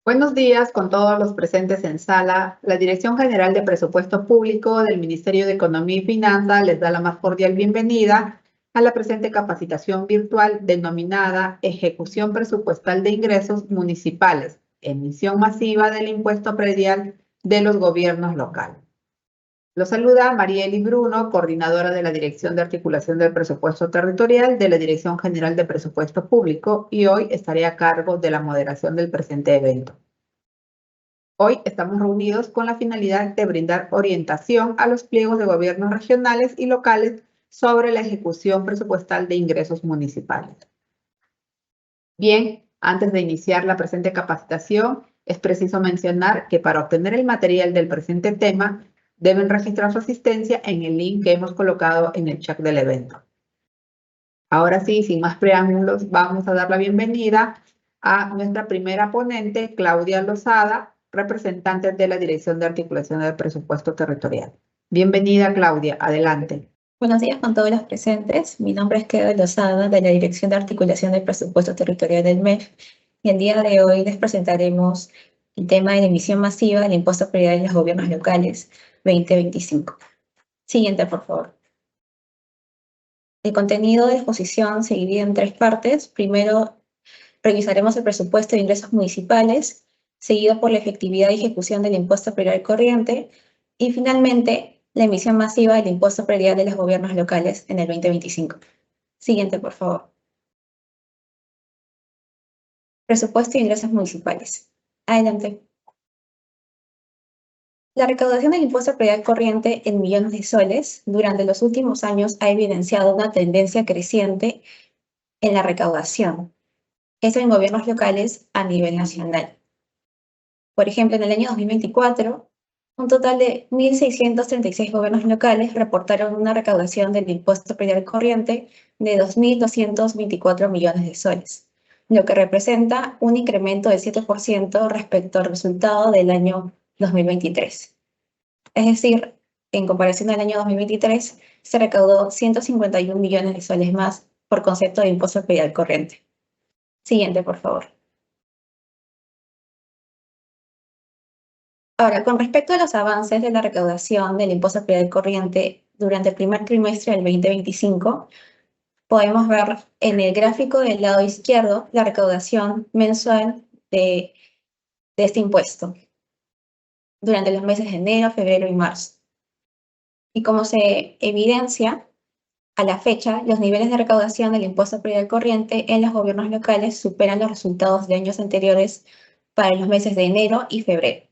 Buenos días con todos los presentes en sala. La Dirección General de Presupuesto Público del Ministerio de Economía y Finanzas les da la más cordial bienvenida a la presente capacitación virtual denominada Ejecución Presupuestal de Ingresos Municipales, emisión masiva del impuesto predial de los gobiernos locales. Los saluda Marieli Bruno, coordinadora de la Dirección de Articulación del Presupuesto Territorial de la Dirección General de Presupuesto Público, y hoy estaré a cargo de la moderación del presente evento. Hoy estamos reunidos con la finalidad de brindar orientación a los pliegos de gobiernos regionales y locales sobre la ejecución presupuestal de ingresos municipales. Bien, antes de iniciar la presente capacitación, es preciso mencionar que para obtener el material del presente tema, deben registrar su asistencia en el link que hemos colocado en el chat del evento. Ahora sí, sin más preámbulos, vamos a dar la bienvenida a nuestra primera ponente, Claudia Lozada, representante de la Dirección de Articulación del Presupuesto Territorial. Bienvenida, Claudia. Adelante. Buenos días con todos los presentes. Mi nombre es Claudia Lozada, de la Dirección de Articulación del Presupuesto Territorial del MEF, y el día de hoy les presentaremos el tema de la emisión masiva del impuesto predial de los gobiernos locales 2025. Siguiente, por favor. El contenido de la exposición se divide en tres partes. Primero, revisaremos el presupuesto de ingresos municipales, seguido por la efectividad y ejecución del impuesto predial corriente, y finalmente, la emisión masiva del impuesto predial de los gobiernos locales en el 2025. Siguiente, por favor. Presupuesto de ingresos municipales. Adelante. La recaudación del impuesto predial corriente en millones de soles durante los últimos años ha evidenciado una tendencia creciente en la recaudación, eso en gobiernos locales a nivel nacional. Por ejemplo, en el año 2024, un total de 1.636 gobiernos locales reportaron una recaudación del impuesto predial corriente de 2.224 millones de soles, lo que representa un incremento del 7% respecto al resultado del año 2023. Es decir, en comparación al año 2023, se recaudó 151 millones de soles más por concepto de impuesto predial corriente. Siguiente, por favor. Ahora, con respecto a los avances de la recaudación del impuesto predial corriente durante el primer trimestre del 2025, podemos ver en el gráfico del lado izquierdo la recaudación mensual de este impuesto durante los meses de enero, febrero y marzo. Y como se evidencia, a la fecha, los niveles de recaudación del impuesto predial corriente en los gobiernos locales superan los resultados de años anteriores para los meses de enero y febrero.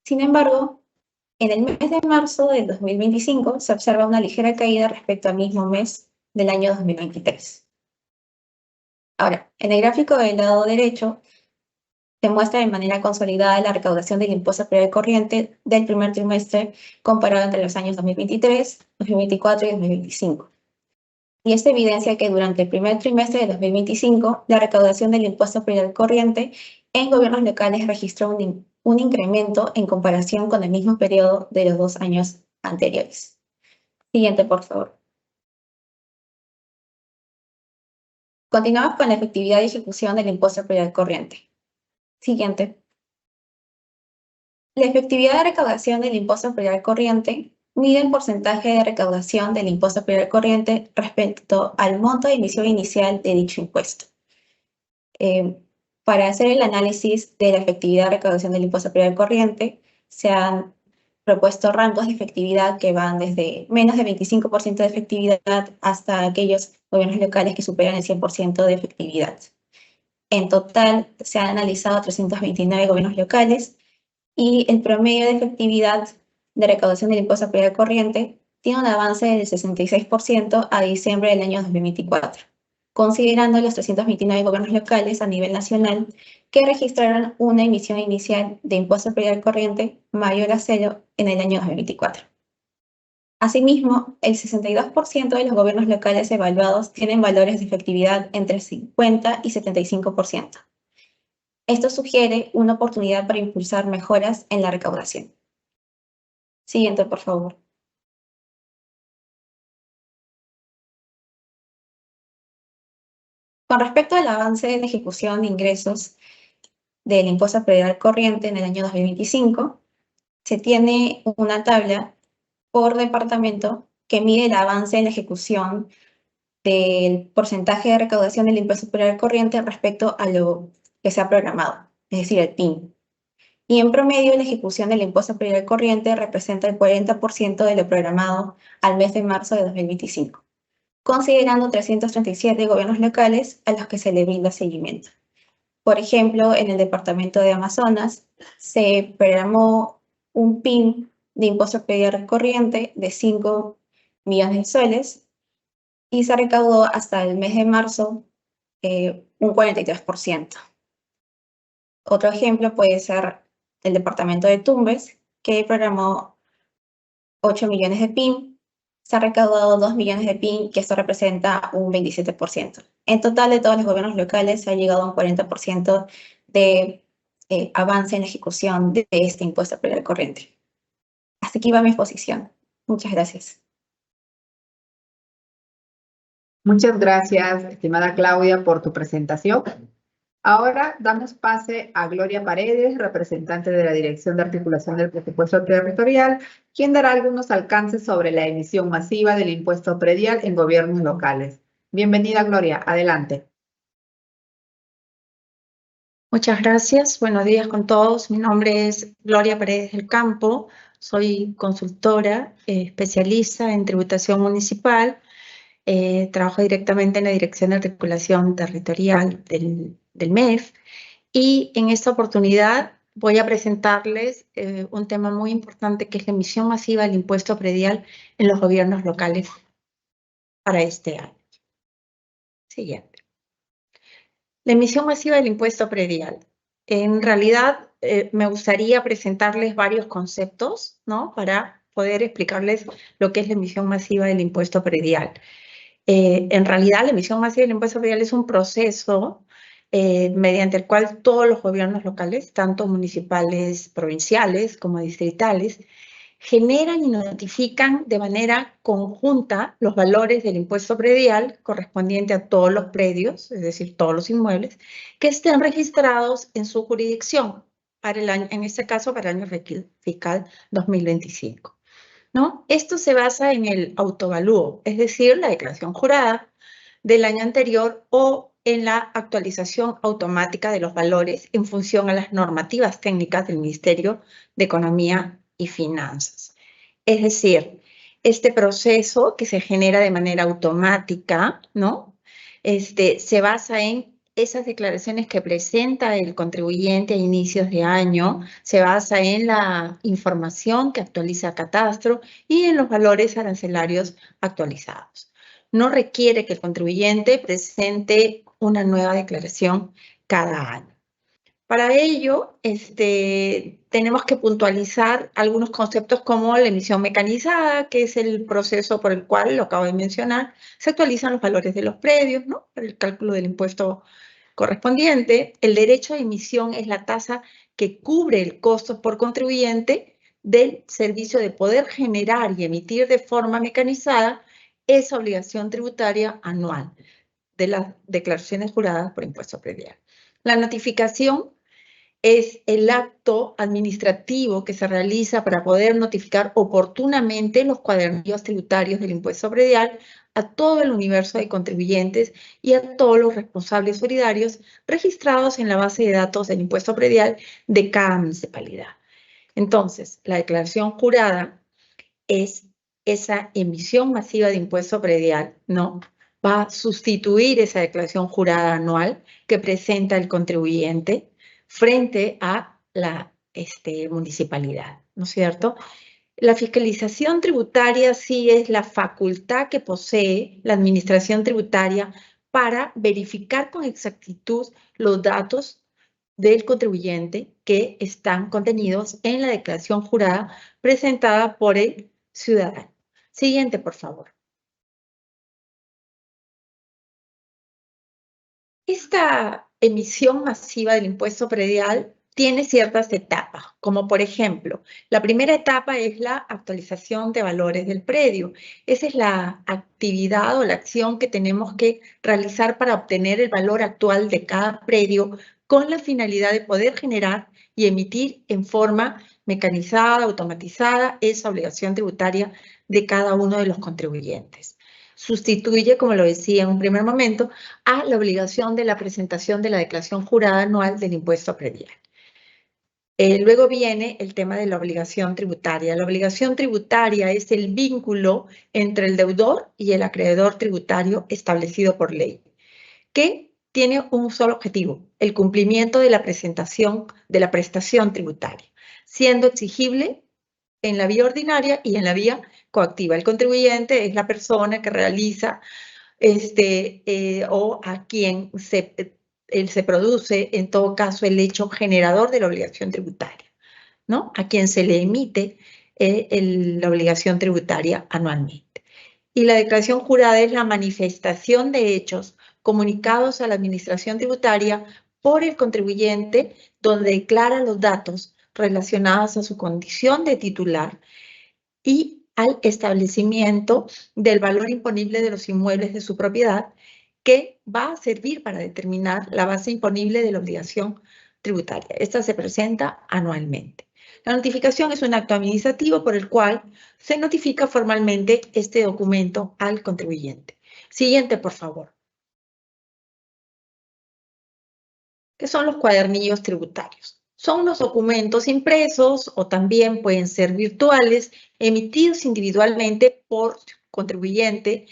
Sin embargo, en el mes de marzo del 2025 se observa una ligera caída respecto al mismo mes del año 2023. Ahora, en el gráfico del lado derecho se muestra de manera consolidada la recaudación del impuesto predial corriente del primer trimestre comparado entre los años 2023, 2024 y 2025. Y esto evidencia que durante el primer trimestre de 2025, la recaudación del impuesto predial corriente en gobiernos locales registró un incremento en comparación con el mismo periodo de los 2 años anteriores. Siguiente, por favor. Continuamos con la efectividad y ejecución del impuesto predial corriente. Siguiente. La efectividad de recaudación del impuesto predial corriente mide el porcentaje de recaudación del impuesto predial corriente respecto al monto de emisión inicial de dicho impuesto. Para hacer el análisis de la efectividad de recaudación del impuesto predial corriente, se han propuesto rangos de efectividad que van desde menos de 25% de efectividad hasta aquellos gobiernos locales que superan el 100% de efectividad. En total, se han analizado 329 gobiernos locales y el promedio de efectividad de recaudación del impuesto predial corriente tiene un avance del 66% a diciembre del año 2024, considerando los 329 gobiernos locales a nivel nacional que registraron una emisión inicial de impuesto predial corriente mayor a cero en el año 2024. Asimismo, el 62% de los gobiernos locales evaluados tienen valores de efectividad entre 50 y 75%. Esto sugiere una oportunidad para impulsar mejoras en la recaudación. Siguiente, por favor. Con respecto al avance en ejecución de ingresos del impuesto predial corriente en el año 2025, se tiene una tabla por departamento que mide el avance en la ejecución del porcentaje de recaudación del impuesto predial corriente respecto a lo que se ha programado, es decir, el PIN. Y en promedio, la ejecución del impuesto predial corriente representa el 40% de lo programado al mes de marzo de 2025, considerando 337 gobiernos locales a los que se le brinda seguimiento. Por ejemplo, en el departamento de Amazonas se programó un PIN de impuesto predial corriente de 5 millones de soles y se recaudó hasta el mes de marzo un 43%. Otro ejemplo puede ser el departamento de Tumbes, que programó 8 millones de PIN, se ha recaudado 2 millones de PIN, que esto representa un 27%. En total, de todos los gobiernos locales se ha llegado a un 40% de avance en la ejecución de este impuesto predial corriente. Hasta aquí va mi exposición. Muchas gracias. Muchas gracias, estimada Claudia, por tu presentación. Ahora damos pase a Gloria Paredes, representante de la Dirección de Articulación del Presupuesto Territorial, quien dará algunos alcances sobre la emisión masiva del impuesto predial en gobiernos locales. Bienvenida, Gloria. Adelante. Muchas gracias. Buenos días con todos. Mi nombre es Gloria Paredes del Campo. Soy consultora, especialista en tributación municipal. Trabajo directamente en la Dirección de Articulación Territorial del MEF. Y en esta oportunidad voy a presentarles un tema muy importante que es la emisión masiva del impuesto predial en los gobiernos locales para este año. Siguiente. La emisión masiva del impuesto predial. En realidad, me gustaría presentarles varios conceptos, ¿no? Para poder explicarles lo que es la emisión masiva del impuesto predial. En realidad, la emisión masiva del impuesto predial es un proceso mediante el cual todos los gobiernos locales, tanto municipales, provinciales como distritales, generan y notifican de manera conjunta los valores del impuesto predial correspondiente a todos los predios, es decir, todos los inmuebles, que estén registrados en su jurisdicción, para el año, en este caso para el año fiscal 2025. ¿No? Esto se basa en el autovalúo, es decir, la declaración jurada del año anterior o en la actualización automática de los valores en función a las normativas técnicas del Ministerio de Economía y Finanzas. Es decir, este proceso que se genera de manera automática, ¿no? Se basa en esas declaraciones que presenta el contribuyente a inicios de año, se basa en la información que actualiza Catastro y en los valores arancelarios actualizados. No requiere que el contribuyente presente una nueva declaración cada año. Para ello, tenemos que puntualizar algunos conceptos como la emisión mecanizada, que es el proceso por el cual, lo acabo de mencionar, se actualizan los valores de los predios, ¿no? Para el cálculo del impuesto correspondiente. El derecho de emisión es la tasa que cubre el costo por contribuyente del servicio de poder generar y emitir de forma mecanizada esa obligación tributaria anual de las declaraciones juradas por impuesto predial. La notificación es el acto administrativo que se realiza para poder notificar oportunamente los cuadernillos tributarios del impuesto predial a todo el universo de contribuyentes y a todos los responsables solidarios registrados en la base de datos del impuesto predial de cada municipalidad. Entonces, la declaración jurada es esa emisión masiva de impuesto predial, ¿no? Va a sustituir esa declaración jurada anual que presenta el contribuyente frente a la municipalidad, ¿no es cierto? La fiscalización tributaria sí es la facultad que posee la administración tributaria para verificar con exactitud los datos del contribuyente que están contenidos en la declaración jurada presentada por el ciudadano. Siguiente, por favor. Esta emisión masiva del impuesto predial tiene ciertas etapas, como por ejemplo, la primera etapa es la actualización de valores del predio. Esa es la actividad o la acción que tenemos que realizar para obtener el valor actual de cada predio con la finalidad de poder generar y emitir en forma mecanizada, automatizada, esa obligación tributaria de cada uno de los contribuyentes. Sustituye, como lo decía en un primer momento, a la obligación de la presentación de la declaración jurada anual del impuesto predial. Luego viene el tema de la obligación tributaria. La obligación tributaria es el vínculo entre el deudor y el acreedor tributario establecido por ley, que tiene un solo objetivo, el cumplimiento de la prestación tributaria, siendo exigible en la vía ordinaria y en la vía coactiva. El contribuyente es la persona que realiza o a quien se produce, en todo caso, el hecho generador de la obligación tributaria, ¿no? A quien se le emite la obligación tributaria anualmente. Y la declaración jurada es la manifestación de hechos comunicados a la administración tributaria por el contribuyente, donde declara los datos relacionados a su condición de titular y al establecimiento del valor imponible de los inmuebles de su propiedad, que va a servir para determinar la base imponible de la obligación tributaria. Esta se presenta anualmente. La notificación es un acto administrativo por el cual se notifica formalmente este documento al contribuyente. Siguiente, por favor. ¿Qué son los cuadernillos tributarios? Son unos documentos impresos o también pueden ser virtuales, emitidos individualmente por contribuyente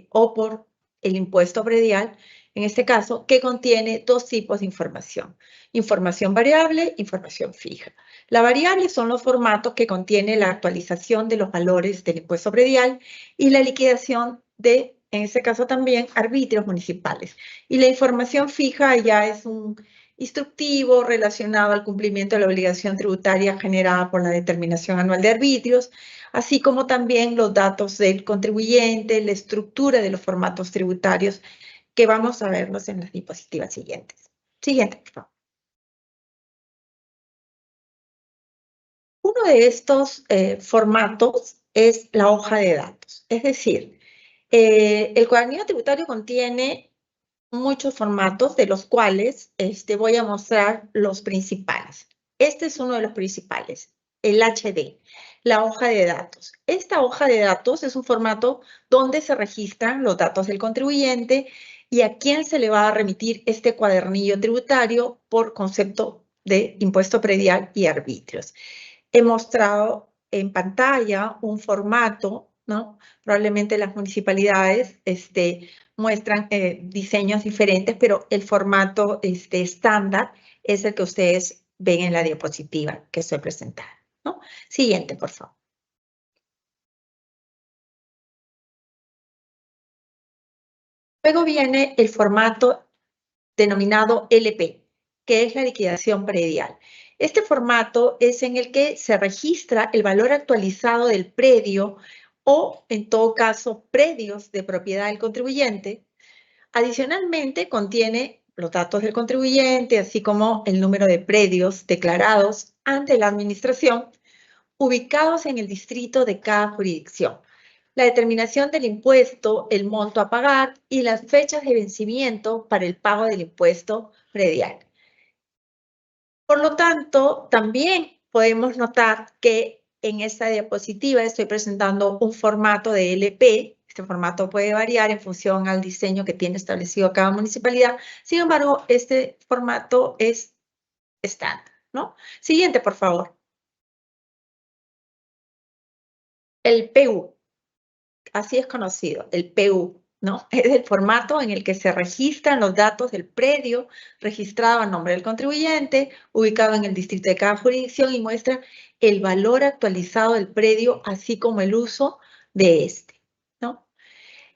o por el impuesto predial, en este caso, que contiene dos tipos de información. Información variable, información fija. La variable son los formatos que contiene la actualización de los valores del impuesto predial y la liquidación de, en este caso también, arbitrios municipales. Y la información fija ya es un instructivo relacionado al cumplimiento de la obligación tributaria generada por la determinación anual de arbitrios, así como también los datos del contribuyente, la estructura de los formatos tributarios, que vamos a verlos en las diapositivas siguientes. Siguiente, por favor. Uno de estos formatos es la hoja de datos, es decir, el cuadernillo tributario contiene muchos formatos, de los cuales voy a mostrar los principales. Este es uno de los principales, el HD, la hoja de datos. Esta hoja de datos es un formato donde se registran los datos del contribuyente y a quién se le va a remitir este cuadernillo tributario por concepto de impuesto predial y arbitrios. He mostrado en pantalla un formato, ¿no? Probablemente las municipalidades muestran diseños diferentes, pero el formato estándar es el que ustedes ven en la diapositiva que estoy presentando, ¿no? Siguiente, por favor. Luego viene el formato denominado LP, que es la liquidación predial. Este formato es en el que se registra el valor actualizado del predio o, en todo caso, predios de propiedad del contribuyente. Adicionalmente, contiene los datos del contribuyente, así como el número de predios declarados ante la administración, ubicados en el distrito de cada jurisdicción, la determinación del impuesto, el monto a pagar y las fechas de vencimiento para el pago del impuesto predial. Por lo tanto, también podemos notar que en esta diapositiva estoy presentando un formato de LP. Este formato puede variar en función al diseño que tiene establecido cada municipalidad. Sin embargo, este formato es estándar, ¿no? Siguiente, por favor. El PU, así es conocido, el PU, ¿no? Es el formato en el que se registran los datos del predio registrado a nombre del contribuyente, ubicado en el distrito de cada jurisdicción, y muestra el valor actualizado del predio, así como el uso de este, ¿no?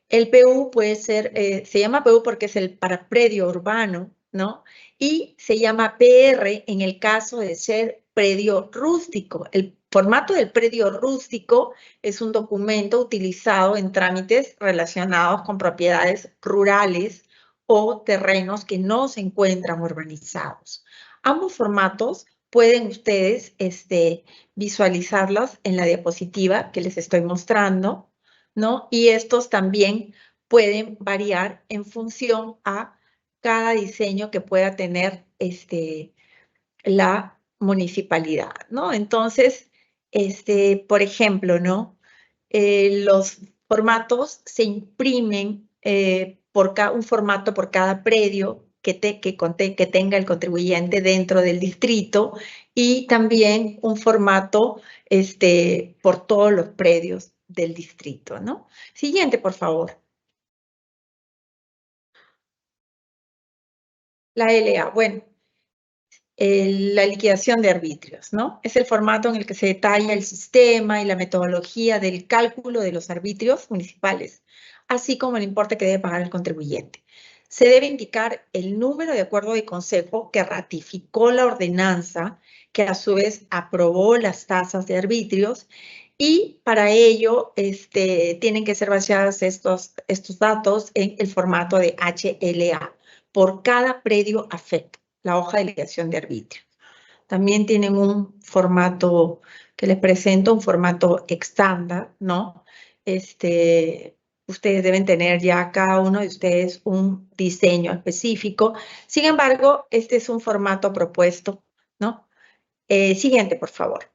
El PU puede ser, se llama PU porque es el para predio urbano, ¿no? Y se llama PR en el caso de ser predio rústico. El formato del predio rústico es un documento utilizado en trámites relacionados con propiedades rurales o terrenos que no se encuentran urbanizados. Ambos formatos pueden ustedes visualizarlos en la diapositiva que les estoy mostrando, ¿no? Y estos también pueden variar en función a cada diseño que pueda tener la municipalidad, ¿no? Entonces, por ejemplo, ¿no? Los formatos se imprimen un formato por cada predio que tenga el contribuyente dentro del distrito y también un formato por todos los predios del distrito, ¿no? Siguiente, por favor. La LA, bueno, la liquidación de arbitrios, ¿no? Es el formato en el que se detalla el sistema y la metodología del cálculo de los arbitrios municipales, así como el importe que debe pagar el contribuyente. Se debe indicar el número de acuerdo de consejo que ratificó la ordenanza, que a su vez aprobó las tasas de arbitrios, y para ello tienen que ser baseados estos datos en el formato de HLA por cada predio afecto, la hoja de liquidación de arbitrio. También tienen un formato que les presento, un formato estándar, ¿no? Ustedes deben tener ya cada uno de ustedes un diseño específico. Sin embargo, este es un formato propuesto, ¿no? Siguiente, por favor.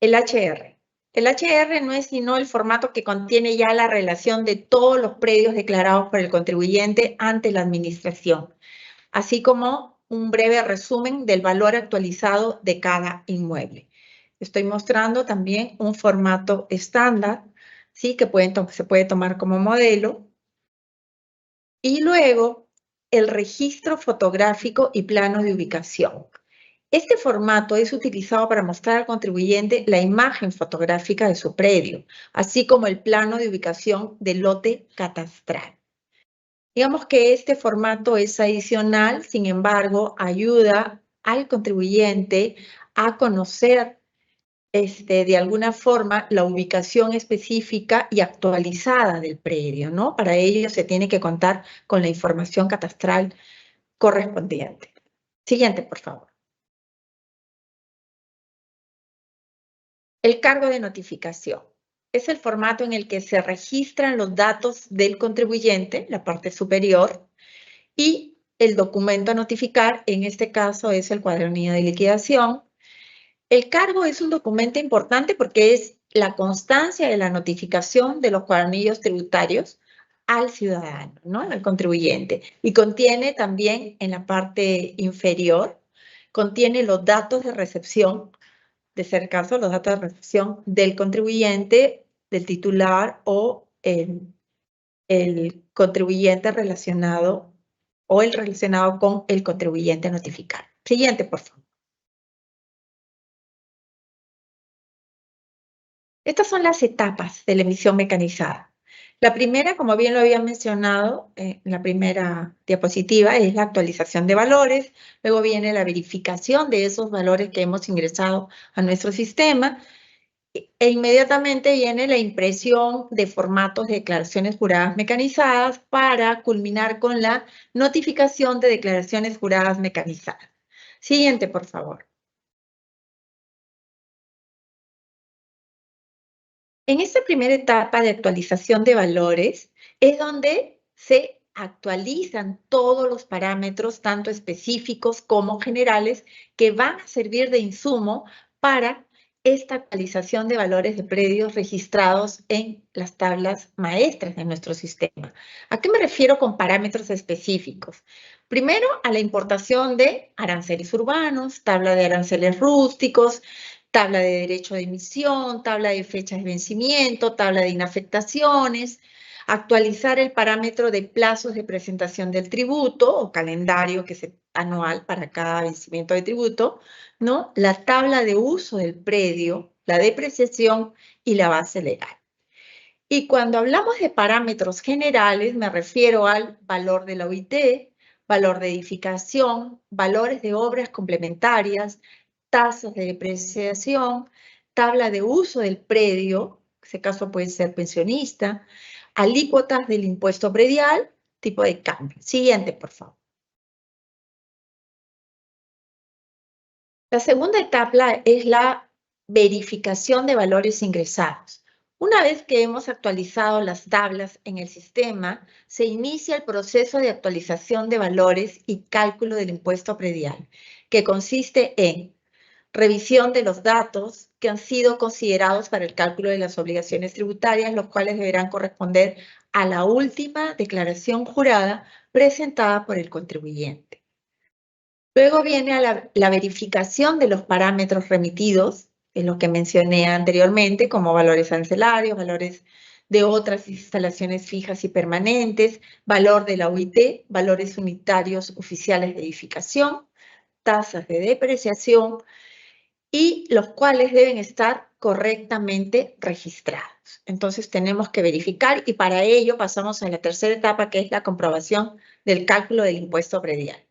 El HR. El HR no es sino el formato que contiene ya la relación de todos los predios declarados por el contribuyente ante la administración, así como un breve resumen del valor actualizado de cada inmueble. Estoy mostrando también un formato estándar, ¿sí? Que se puede tomar como modelo. Y luego, el registro fotográfico y plano de ubicación. Este formato es utilizado para mostrar al contribuyente la imagen fotográfica de su predio, así como el plano de ubicación del lote catastral. Digamos que este formato es adicional, sin embargo, ayuda al contribuyente a conocer de alguna forma la ubicación específica y actualizada del predio, ¿no? Para ello se tiene que contar con la información catastral correspondiente. Siguiente, por favor. El cargo de notificación. Es el formato en el que se registran los datos del contribuyente, la parte superior, y el documento a notificar, en este caso es el cuadernillo de liquidación. El cargo es un documento importante porque es la constancia de la notificación de los cuadernillos tributarios al ciudadano, ¿no? Al contribuyente. Y contiene también en la parte inferior, contiene los datos de recepción, de ser caso, los datos de recepción del contribuyente, del titular o el contribuyente relacionado o el relacionado con el contribuyente a notificar. Siguiente, por favor. Estas son las etapas de la emisión mecanizada. La primera, como bien lo había mencionado en la primera diapositiva, es la actualización de valores. Luego viene la verificación de esos valores que hemos ingresado a nuestro sistema. E inmediatamente viene la impresión de formatos de declaraciones juradas mecanizadas para culminar con la notificación de declaraciones juradas mecanizadas. Siguiente, por favor. En esta primera etapa de actualización de valores es donde se actualizan todos los parámetros, tanto específicos como generales, que van a servir de insumo para esta actualización de valores de predios registrados en las tablas maestras de nuestro sistema. ¿A qué me refiero con parámetros específicos? Primero, a la importación de aranceles urbanos, tabla de aranceles rústicos, tabla de derecho de emisión, tabla de fechas de vencimiento, tabla de inafectaciones, actualizar el parámetro de plazos de presentación del tributo o calendario que es anual para cada vencimiento de tributo, ¿no? La tabla de uso del predio, la depreciación y la base legal. Y cuando hablamos de parámetros generales, me refiero al valor de la OIT, valor de edificación, valores de obras complementarias, tasas de depreciación, tabla de uso del predio, en ese caso puede ser pensionista, alícuotas del impuesto predial, tipo de cambio. Siguiente, por favor. La segunda etapa es la verificación de valores ingresados. Una vez que hemos actualizado las tablas en el sistema, se inicia el proceso de actualización de valores y cálculo del impuesto predial, que consiste en revisión de los datos que han sido considerados para el cálculo de las obligaciones tributarias, los cuales deberán corresponder a la última declaración jurada presentada por el contribuyente. Luego viene la verificación de los parámetros remitidos, en lo que mencioné anteriormente, como valores arancelarios, valores de otras instalaciones fijas y permanentes, valor de la UIT, valores unitarios oficiales de edificación, tasas de depreciación, y los cuales deben estar correctamente registrados. Entonces tenemos que verificar y para ello pasamos a la tercera etapa, que es la comprobación del cálculo del impuesto predial.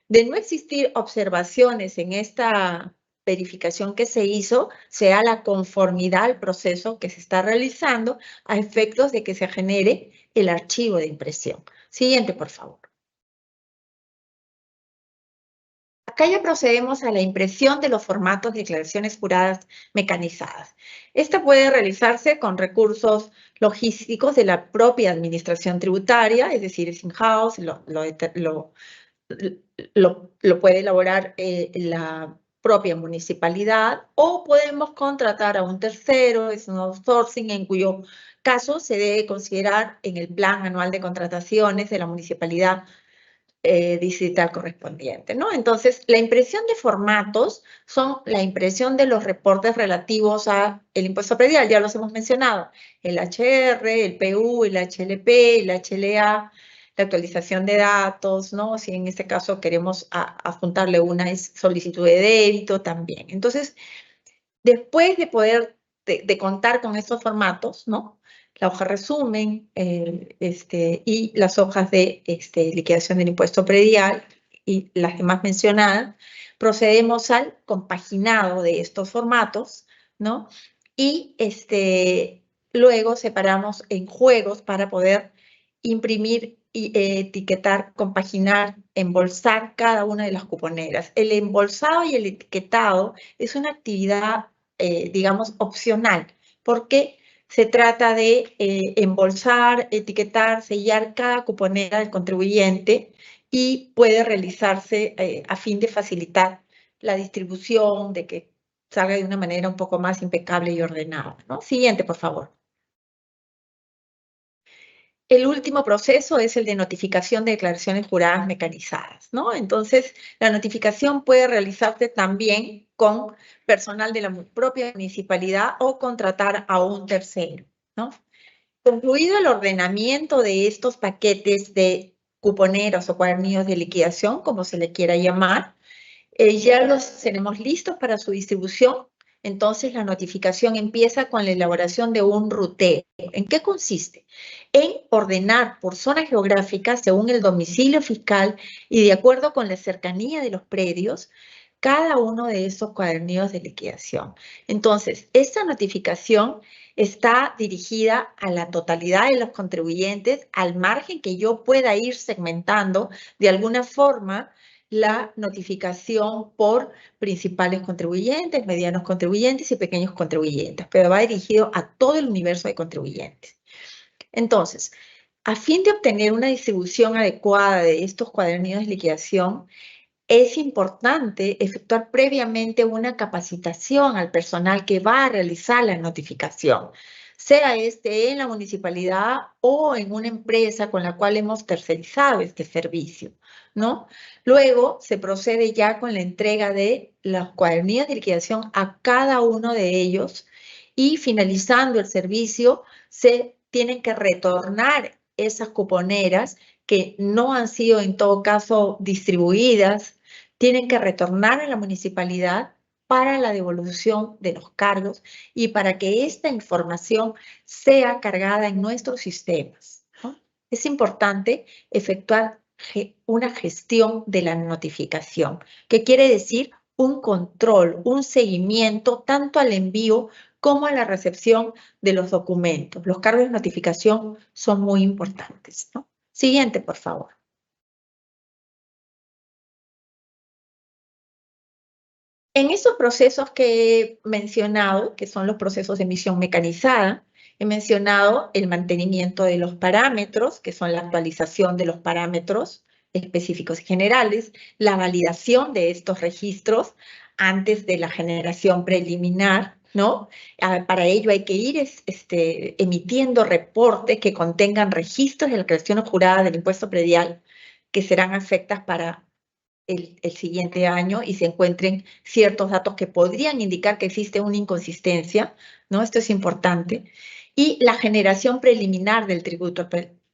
De no existir observaciones en esta verificación que se hizo, se da la conformidad al proceso que se está realizando a efectos de que se genere el archivo de impresión. Siguiente, por favor. Acá ya procedemos a la impresión de los formatos de declaraciones juradas mecanizadas. Esta puede realizarse con recursos logísticos de la propia administración tributaria, es decir, es in-house, lo puede elaborar la propia municipalidad, o podemos contratar a un tercero, es un outsourcing, en cuyo caso se debe considerar en el plan anual de contrataciones de la municipalidad digital correspondiente, ¿no? Entonces, la impresión de formatos son la impresión de los reportes relativos al impuesto predial, ya los hemos mencionado, el HR, el PU, el HLP, el HLA, la actualización de datos, ¿no? Si en este caso queremos adjuntarle una solicitud de débito también. Entonces, después de poder, de contar con estos formatos, ¿no? La hoja resumen y las hojas de liquidación del impuesto predial y las demás mencionadas, procedemos al compaginado de estos formatos, ¿no? Y luego separamos en juegos para poder imprimir y etiquetar, compaginar, embolsar cada una de las cuponeras. El embolsado y el etiquetado es una actividad, digamos, opcional, porque se trata de embolsar, etiquetar, sellar cada cuponera del contribuyente y puede realizarse a fin de facilitar la distribución, de que salga de una manera un poco más impecable y ordenada, ¿no? Siguiente, por favor. El último proceso es el de notificación de declaraciones juradas mecanizadas, ¿no? Entonces, la notificación puede realizarse también con personal de la propia municipalidad o contratar a un tercero, ¿no? Concluido el ordenamiento de estos paquetes de cuponeros o cuadernillos de liquidación, como se le quiera llamar, ya los tenemos listos para su distribución. Entonces, la notificación empieza con la elaboración de un ruteo. ¿En qué consiste? En ordenar por zona geográfica, según el domicilio fiscal y de acuerdo con la cercanía de los predios, cada uno de esos cuadernillos de liquidación. Entonces, esta notificación está dirigida a la totalidad de los contribuyentes, al margen que yo pueda ir segmentando de alguna forma la notificación por principales contribuyentes, medianos contribuyentes y pequeños contribuyentes, pero va dirigido a todo el universo de contribuyentes. Entonces, a fin de obtener una distribución adecuada de estos cuadernillos de liquidación, es importante efectuar previamente una capacitación al personal que va a realizar la notificación, sea en la municipalidad o en una empresa con la cual hemos tercerizado este servicio, ¿no? Luego se procede ya con la entrega de los cuadernillos de liquidación a cada uno de ellos y finalizando el servicio se tienen que retornar esas cuponeras que no han sido en todo caso distribuidas, tienen que retornar a la municipalidad para la devolución de los cargos y para que esta información sea cargada en nuestros sistemas, ¿no? Es importante efectuar una gestión de la notificación, que quiere decir un control, un seguimiento tanto al envío como a la recepción de los documentos. Los cargos de notificación son muy importantes, ¿no? Siguiente, por favor. En esos procesos que he mencionado, que son los procesos de emisión mecanizada, He mencionado el mantenimiento de los parámetros, que son la actualización de los parámetros específicos y generales, la validación de estos registros antes de la generación preliminar, ¿no? Para ello hay que ir emitiendo reportes que contengan registros de la creación jurada del impuesto predial que serán afectas para el siguiente año y se encuentren ciertos datos que podrían indicar que existe una inconsistencia, ¿no? Esto es importante. Y la generación preliminar del tributo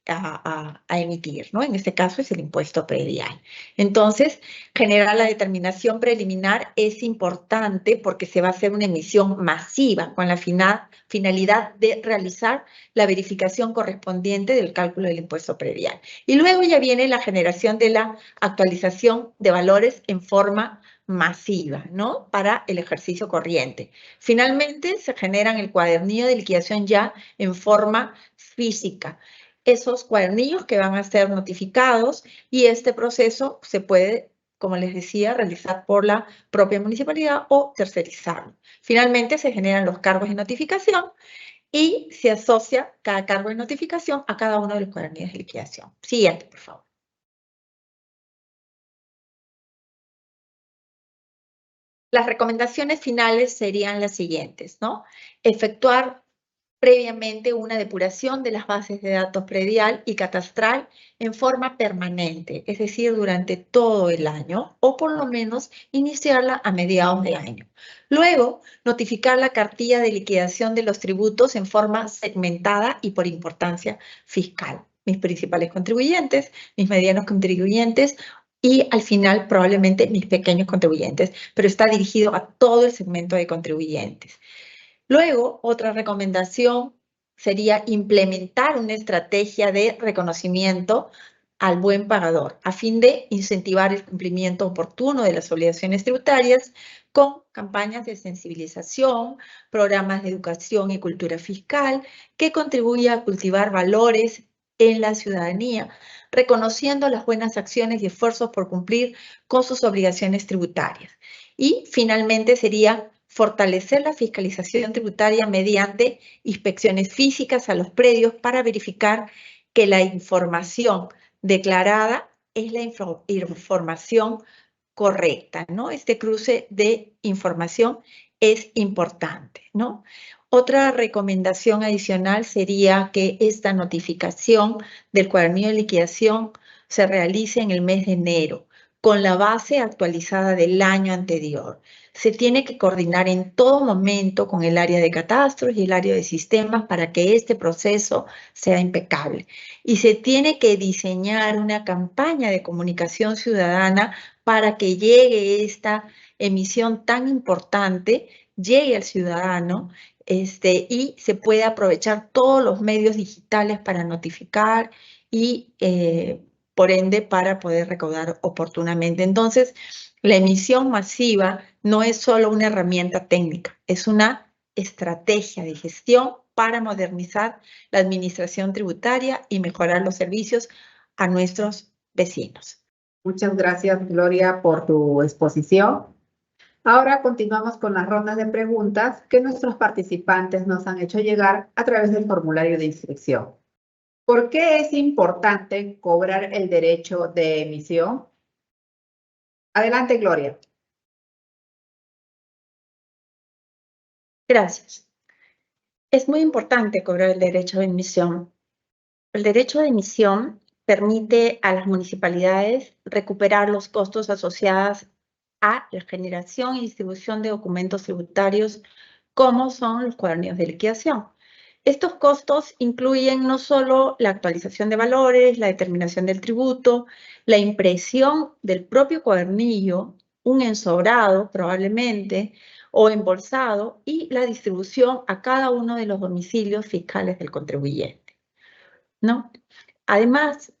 a emitir, ¿no? En este caso es el impuesto predial. Entonces, generar la determinación preliminar es importante porque se va a hacer una emisión masiva con la finalidad de realizar la verificación correspondiente del cálculo del impuesto predial. Y luego ya viene la generación de la actualización de valores en forma masiva, ¿no? Para el ejercicio corriente. Finalmente, se generan el cuadernillo de liquidación ya en forma física. Esos cuadernillos que van a ser notificados y este proceso se puede, como les decía, realizar por la propia municipalidad o tercerizarlo. Finalmente, se generan los cargos de notificación y se asocia cada cargo de notificación a cada uno de los cuadernillos de liquidación. Siguiente, por favor. Las recomendaciones finales serían las siguientes, ¿no? Efectuar previamente una depuración de las bases de datos predial y catastral en forma permanente, es decir, durante todo el año, o por lo menos iniciarla a mediados de año. Luego, notificar la cartilla de liquidación de los tributos en forma segmentada y por importancia fiscal. Mis principales contribuyentes, mis medianos contribuyentes y al final probablemente mis pequeños contribuyentes, pero está dirigido a todo el segmento de contribuyentes. Luego, otra recomendación sería implementar una estrategia de reconocimiento al buen pagador, a fin de incentivar el cumplimiento oportuno de las obligaciones tributarias con campañas de sensibilización, programas de educación y cultura fiscal que contribuyan a cultivar valores en la ciudadanía, reconociendo las buenas acciones y esfuerzos por cumplir con sus obligaciones tributarias. Y finalmente sería fortalecer la fiscalización tributaria mediante inspecciones físicas a los predios para verificar que la información declarada es la información correcta, ¿no? Este cruce de información es importante, ¿no? Otra recomendación adicional sería que esta notificación del cuadernillo de liquidación se realice en el mes de enero, con la base actualizada del año anterior. Se tiene que coordinar en todo momento con el área de catastros y el área de sistemas para que este proceso sea impecable. Y se tiene que diseñar una campaña de comunicación ciudadana para que llegue esta emisión tan importante, llegue al ciudadano y se pueda aprovechar todos los medios digitales para notificar y por ende para poder recaudar oportunamente. Entonces, la emisión masiva no es solo una herramienta técnica, es una estrategia de gestión para modernizar la administración tributaria y mejorar los servicios a nuestros vecinos. Muchas gracias, Gloria, por tu exposición. Ahora continuamos con las rondas de preguntas que nuestros participantes nos han hecho llegar a través del formulario de inscripción. ¿Por qué es importante cobrar el derecho de emisión? Adelante, Gloria. Gracias. Es muy importante cobrar el derecho de emisión. El derecho de emisión permite a las municipalidades recuperar los costos asociados a la generación y distribución de documentos tributarios como son los cuadernillos de liquidación. Estos costos incluyen no solo la actualización de valores, la determinación del tributo, la impresión del propio cuadernillo, un ensobrado probablemente, o embolsado, y la distribución a cada uno de los domicilios fiscales del contribuyente, ¿no? Además,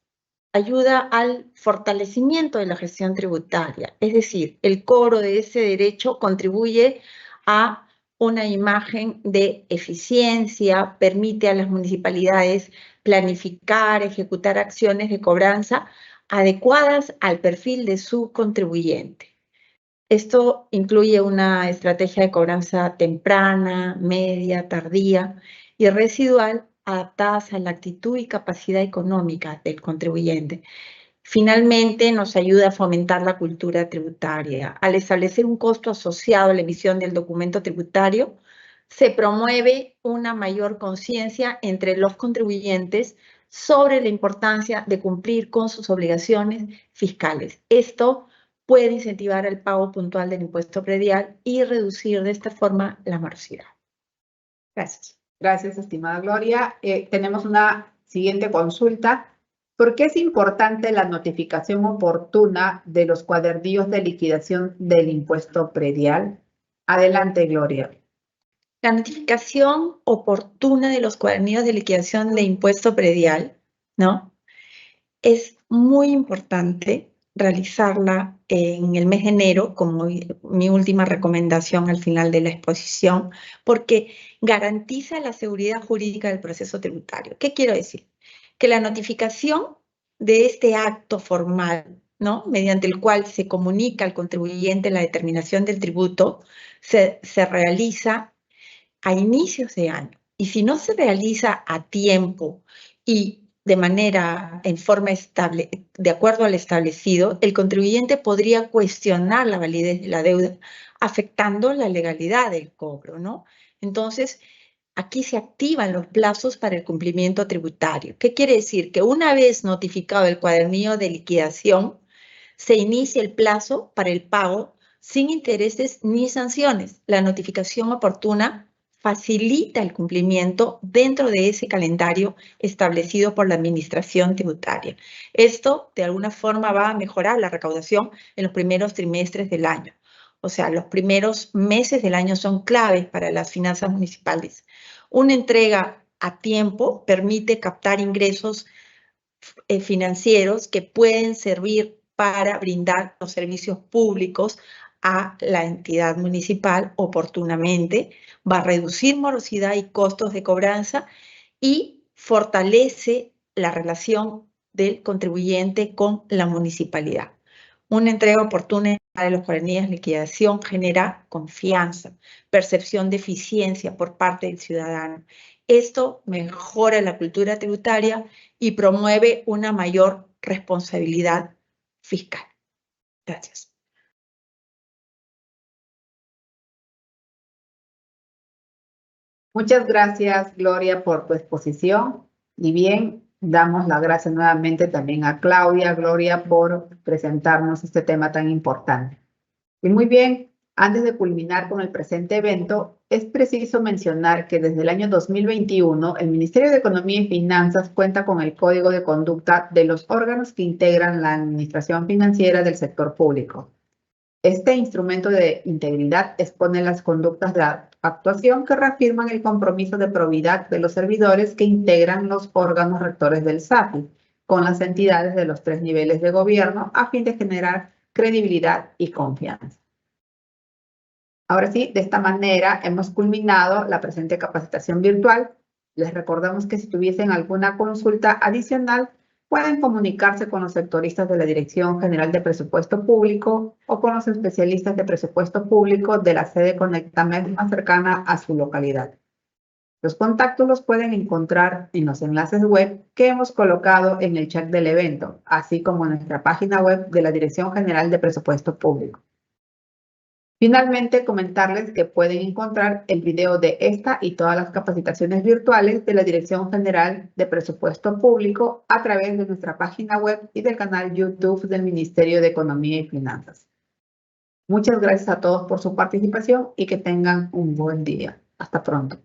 ayuda al fortalecimiento de la gestión tributaria, es decir, el cobro de ese derecho contribuye a una imagen de eficiencia, permite a las municipalidades planificar, ejecutar acciones de cobranza adecuadas al perfil de su contribuyente. Esto incluye una estrategia de cobranza temprana, media, tardía, y residual adaptadas a la actitud y capacidad económica del contribuyente. Finalmente, nos ayuda a fomentar la cultura tributaria. Al establecer un costo asociado a la emisión del documento tributario, se promueve una mayor conciencia entre los contribuyentes sobre la importancia de cumplir con sus obligaciones fiscales. Esto puede incentivar el pago puntual del impuesto predial y reducir de esta forma la morosidad. Gracias. Gracias, estimada Gloria. Tenemos una siguiente consulta. ¿Por qué es importante la notificación oportuna de los cuadernillos de liquidación del impuesto predial? Adelante, Gloria. La notificación oportuna de los cuadernillos de liquidación de impuesto predial, ¿no? Es muy importante realizarla en el mes de enero, como mi última recomendación al final de la exposición, porque garantiza la seguridad jurídica del proceso tributario. ¿Qué quiero decir? Que la notificación de este acto formal, ¿no?, mediante el cual se comunica al contribuyente la determinación del tributo, se realiza a inicios de año. Y si no se realiza a tiempo y en forma estable, de acuerdo al establecido, el contribuyente podría cuestionar la validez de la deuda, afectando la legalidad del cobro, ¿no? Entonces, aquí se activan los plazos para el cumplimiento tributario. ¿Qué quiere decir? Que una vez notificado el cuadernillo de liquidación, se inicia el plazo para el pago sin intereses ni sanciones. La notificación oportuna facilita el cumplimiento dentro de ese calendario establecido por la Administración Tributaria. Esto, de alguna forma, va a mejorar la recaudación en los primeros trimestres del año. O sea, los primeros meses del año son claves para las finanzas municipales. Una entrega a tiempo permite captar ingresos financieros que pueden servir para brindar los servicios públicos a la entidad municipal oportunamente, va a reducir morosidad y costos de cobranza y fortalece la relación del contribuyente con la municipalidad. Una entrega oportuna de los cuadernillos de liquidación genera confianza, percepción de eficiencia por parte del ciudadano. Esto mejora la cultura tributaria y promueve una mayor responsabilidad fiscal. Gracias. Muchas gracias, Gloria, por tu exposición. Y bien, damos las gracias nuevamente también a Claudia, Gloria, por presentarnos este tema tan importante. Y muy bien, antes de culminar con el presente evento, es preciso mencionar que desde el año 2021, el Ministerio de Economía y Finanzas cuenta con el Código de Conducta de los órganos que integran la administración financiera del sector público. Este instrumento de integridad expone las conductas de actuación que reafirman el compromiso de probidad de los servidores que integran los órganos rectores del SAPI con las entidades de los 3 niveles de gobierno a fin de generar credibilidad y confianza. Ahora sí, de esta manera hemos culminado la presente capacitación virtual. Les recordamos que si tuviesen alguna consulta adicional, pueden comunicarse con los sectoristas de la Dirección General de Presupuesto Público o con los especialistas de presupuesto público de la sede Conectamed más cercana a su localidad. Los contactos los pueden encontrar en los enlaces web que hemos colocado en el chat del evento, así como en nuestra página web de la Dirección General de Presupuesto Público. Finalmente, comentarles que pueden encontrar el video de esta y todas las capacitaciones virtuales de la Dirección General de Presupuesto Público a través de nuestra página web y del canal YouTube del Ministerio de Economía y Finanzas. Muchas gracias a todos por su participación y que tengan un buen día. Hasta pronto.